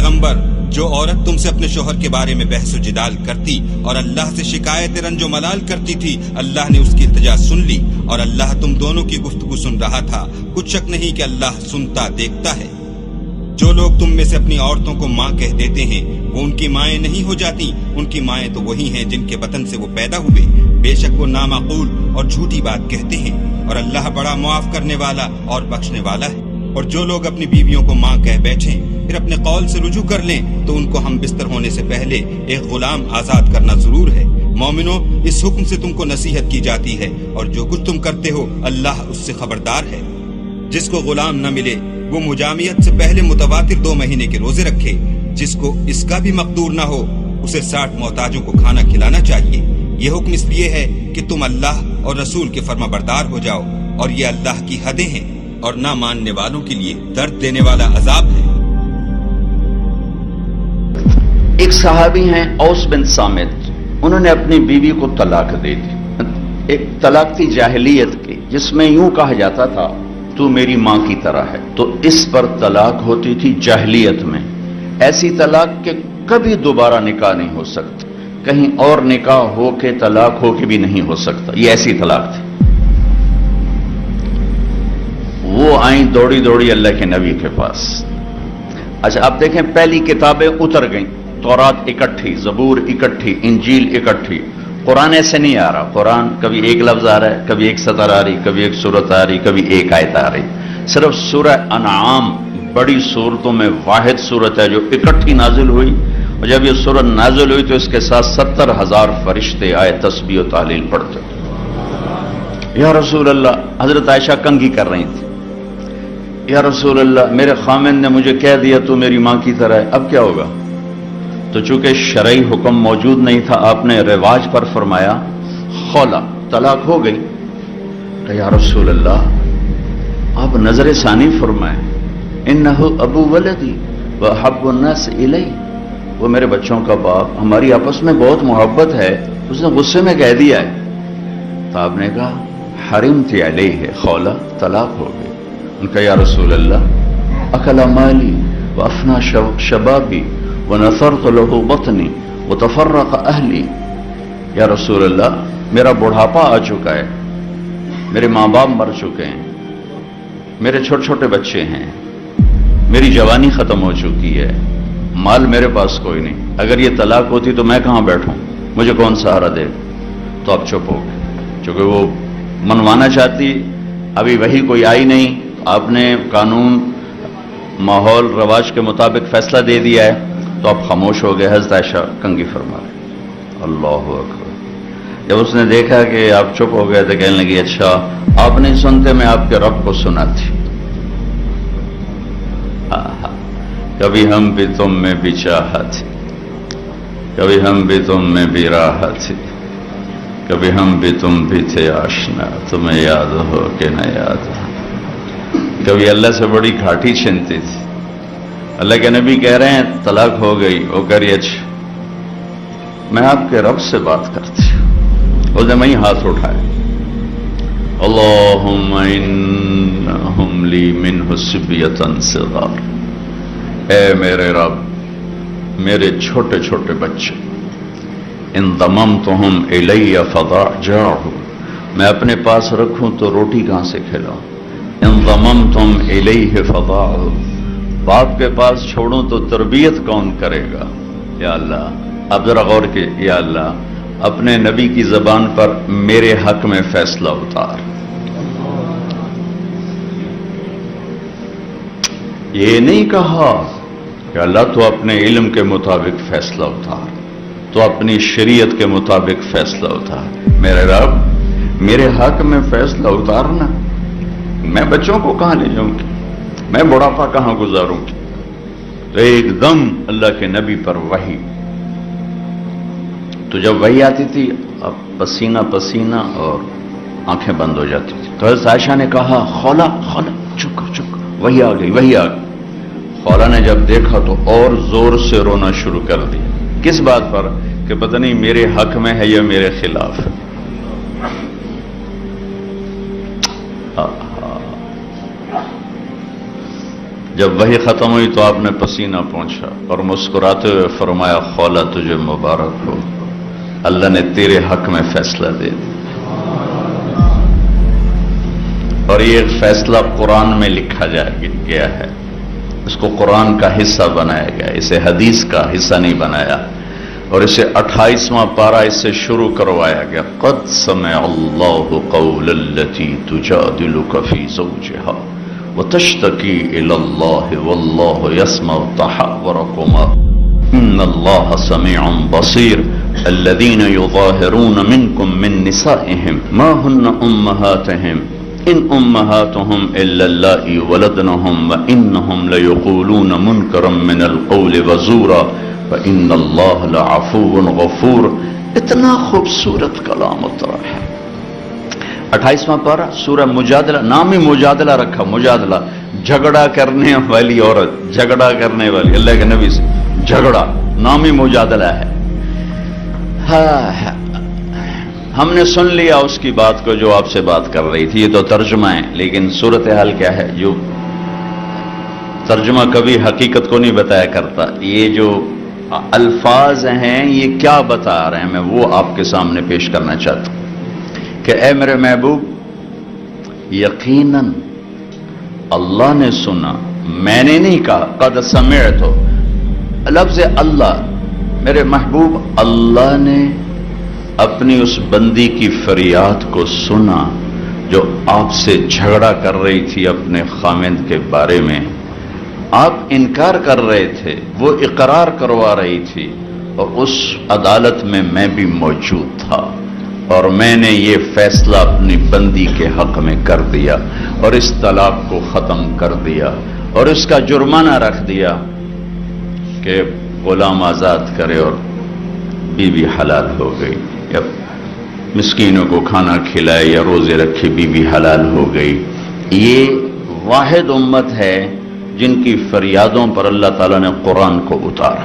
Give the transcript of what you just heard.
پیغمبر، جو عورت تم سے اپنے شوہر کے بارے میں بحث و جدال کرتی اور اللہ سے شکایت رنج و ملال کرتی تھی، اللہ نے اس کی التجا سن لی اور اللہ تم دونوں کی گفتگو سن رہا تھا۔ کچھ شک نہیں کہ اللہ سنتا دیکھتا ہے۔ جو لوگ تم میں سے اپنی عورتوں کو ماں کہہ دیتے ہیں وہ ان کی مائیں نہیں ہو جاتی، ان کی مائیں تو وہی ہیں جن کے بطن سے وہ پیدا ہوئے۔ بے شک وہ نامعقول اور جھوٹی بات کہتے ہیں، اور اللہ بڑا معاف کرنے والا اور بخشنے والا ہے۔ اور جو لوگ اپنی بیویوں کو ماں کہہ بیٹھیں پھر اپنے قول سے رجوع کر لیں تو ان کو ہم بستر ہونے سے پہلے ایک غلام آزاد کرنا ضرور ہے۔ مومنو، اس حکم سے تم کو نصیحت کی جاتی ہے، اور جو کچھ تم کرتے ہو اللہ اس سے خبردار ہے۔ جس کو غلام نہ ملے وہ مجامعت سے پہلے متواتر 2 مہینے کے روزے رکھے۔ جس کو اس کا بھی مقدور نہ ہو اسے 60 محتاجوں کو کھانا کھلانا چاہیے۔ یہ حکم اس لیے ہے کہ تم اللہ اور رسول کے فرما بردار ہو جاؤ، اور یہ اللہ کی حدیں ہیں، اور نہ ماننے والوں کے لیے درد دینے والا عذاب ہے۔ ایک صحابی ہیں اوس بن صامت، انہوں نے اپنی بیوی کو طلاق دے دی۔ ایک طلاق تھی جاہلیت کی، جس میں یوں کہا جاتا تھا تو میری ماں کی طرح ہے، تو اس پر طلاق ہوتی تھی جاہلیت میں۔ ایسی طلاق کہ کبھی دوبارہ نکاح نہیں ہو سکتا، کہیں اور نکاح ہو کے طلاق ہو کے بھی نہیں ہو سکتا، یہ ایسی طلاق تھی۔ وہ آئیں دوڑی دوڑی اللہ کے نبی کے پاس۔ اچھا آپ دیکھیں، پہلی کتابیں اتر گئیں، تورات اکٹھی، زبور اکٹھی، انجیل اکٹھی۔ قرآن ایسے نہیں آ رہا، قرآن کبھی ایک لفظ آ رہا ہے، کبھی ایک سطر آ رہی، کبھی ایک سورت آ رہی، کبھی ایک آیت آ رہی۔ صرف سورہ انعام بڑی صورتوں میں واحد صورت ہے جو اکٹھی نازل ہوئی، اور جب یہ صورت نازل ہوئی تو اس کے ساتھ 70,000 فرشتے آئے تسبیح و تحلیل پڑھتے۔ یا رسول اللہ، حضرت عائشہ کنگھی کر رہی تھی، یا رسول اللہ میرے خامن نے مجھے کہہ دیا تو میری ماں کی طرح ہے، اب کیا ہوگا؟ تو چونکہ شرعی حکم موجود نہیں تھا، آپ نے رواج پر فرمایا خولا، طلاق ہو گئی۔ کہ یا رسول اللہ آپ نظر ثانی فرمائیں، انہ ابو ولدی واحب الناس الی، وہ میرے بچوں کا باپ، ہماری آپس میں بہت محبت ہے، اس نے غصے میں کہہ دیا ہے۔ تو آپ نے کہا حرمت علیہ، خولا طلاق ہو گئی۔ ان کا یا رسول اللہ اکل مالی وافنا شبابی ونثرت له بطنی وتفرق اہلی، یا رسول اللہ میرا بڑھاپا آ چکا ہے، میرے ماں باپ مر چکے ہیں، میرے چھوٹے چھوٹے بچے ہیں، میری جوانی ختم ہو چکی ہے، مال میرے پاس کوئی نہیں، اگر یہ طلاق ہوتی تو میں کہاں بیٹھوں، مجھے کون سہارا دے؟ تو آپ چپ ہو گئے، چونکہ وہ منوانا چاہتی، ابھی وہی کوئی آئی نہیں، آپ نے قانون ماحول رواج کے مطابق فیصلہ دے دیا ہے، تو آپ خاموش ہو گئے۔ حضرت عائشہ کنگھی فرما رہے، اللہ اکبر۔ جب اس نے دیکھا کہ آپ چپ ہو گئے تو کہنے لگی اچھا آپ نہیں سنتے، میں آپ کے رب کو سناتی۔ کبھی ہم بھی تم میں بھی چاہا تھی، کبھی ہم بھی تم میں بھی راہ تھی، کبھی ہم بھی تم بھی تھے آشنا، تمہیں یاد ہو کہ نہ یاد ہو۔ کبھی اللہ سے بڑی گھاٹی چھنتی تھی، اللہ کے نبی کہہ رہے ہیں طلاق ہو گئی، وہ کہہ رہی اچھا میں آپ کے رب سے بات کرتی ہوں۔ اس نے وہیں ہاتھ اٹھائے، اللہم انہم لی منہ صبیۃ صغار، اے میرے رب میرے چھوٹے چھوٹے بچے، ان ضممتہم الی فضاجعہم، میں اپنے پاس رکھوں تو روٹی کہاں سے کھلاؤں، ان ضممتم الیہ فضاعہ، باپ کے پاس چھوڑوں تو تربیت کون کرے گا؟ یا اللہ اب ذرا غور کے، یا اللہ اپنے نبی کی زبان پر میرے حق میں فیصلہ اتار۔ یہ نہیں کہا کہ اللہ تو اپنے علم کے مطابق فیصلہ اتار، تو اپنی شریعت کے مطابق فیصلہ اتار۔ میرے رب میرے حق میں فیصلہ اتارنا، میں بچوں کو کہاں لے جاؤں گی، میں بڑھاپا کہاں گزاروں گی؟ تو ایک دم اللہ کے نبی پر وحی، تو جب وحی آتی تھی اب پسینہ پسینہ اور آنکھیں بند ہو جاتی تھی۔ تو حضرت عائشہ نے کہا خولا خولا چپ چپ، وحی آ گئی وحی آ گئی۔ خولا نے جب دیکھا تو اور زور سے رونا شروع کر دیا، کس بات پر کہ پتہ نہیں میرے حق میں ہے یا میرے خلاف ہے۔ جب وحی ختم ہوئی تو آپ نے پسینہ پہنچا اور مسکراتے ہوئے فرمایا خولا تجھے مبارک ہو، اللہ نے تیرے حق میں فیصلہ دے دیا۔ اور یہ فیصلہ قرآن میں لکھا گیا ہے، اس کو قرآن کا حصہ بنایا گیا، اسے حدیث کا حصہ نہیں بنایا، اور اسے 28واں پارہ اس سے شروع کروایا گیا۔ قد سمع اللہ قول التی تجادلک فی زوجہا وتشتکی الی اللہ واللہ یسمع تحاورکما ان اللہ سمیع بصیر الذین یظاہرون منکم من نسائہم ما ہن امہاتہم ان امہاتہم الا اللائی ولدنہم وانہم لیقولون منکرا من القول وزورا وَإِنَّ اللَّهَ لَعَفُوٌّ غَفُورٌ۔ اتنا خوبصورت کلام اترا ہے۔ 28واں پارہ سورہ مجادلہ، نام ہی مجادلہ رکھا، مجادلہ، جھگڑا کرنے والی عورت، جھگڑا کرنے والی، اللہ کے نبی سے جھگڑا، نام ہی مجادلہ ہے۔ ہم نے سن لیا اس کی بات کو جو آپ سے بات کر رہی تھی، یہ تو ترجمہ ہے، لیکن صورتحال کیا ہے؟ جو ترجمہ کبھی حقیقت کو نہیں بتایا کرتا، یہ جو الفاظ ہیں یہ کیا بتا رہے ہیں، میں وہ آپ کے سامنے پیش کرنا چاہتا ہوں کہ اے میرے محبوب، یقیناً اللہ نے سنا، میں نے نہیں کہا، قد سمعت، لفظ اللہ، میرے محبوب اللہ نے اپنی اس بندی کی فریاد کو سنا جو آپ سے جھگڑا کر رہی تھی اپنے خاوند کے بارے میں، آپ انکار کر رہے تھے، وہ اقرار کروا رہی تھی، اور اس عدالت میں میں بھی موجود تھا، اور میں نے یہ فیصلہ اپنی بندی کے حق میں کر دیا، اور اس طلاق کو ختم کر دیا، اور اس کا جرمانہ رکھ دیا کہ غلام آزاد کرے اور بیوی حلال ہو گئی، یا مسکینوں کو کھانا کھلائے یا روزے رکھے، بیوی حلال ہو گئی۔ یہ واحد امت ہے جن کی فریادوں پر اللہ تعالیٰ نے قرآن کو اتارا۔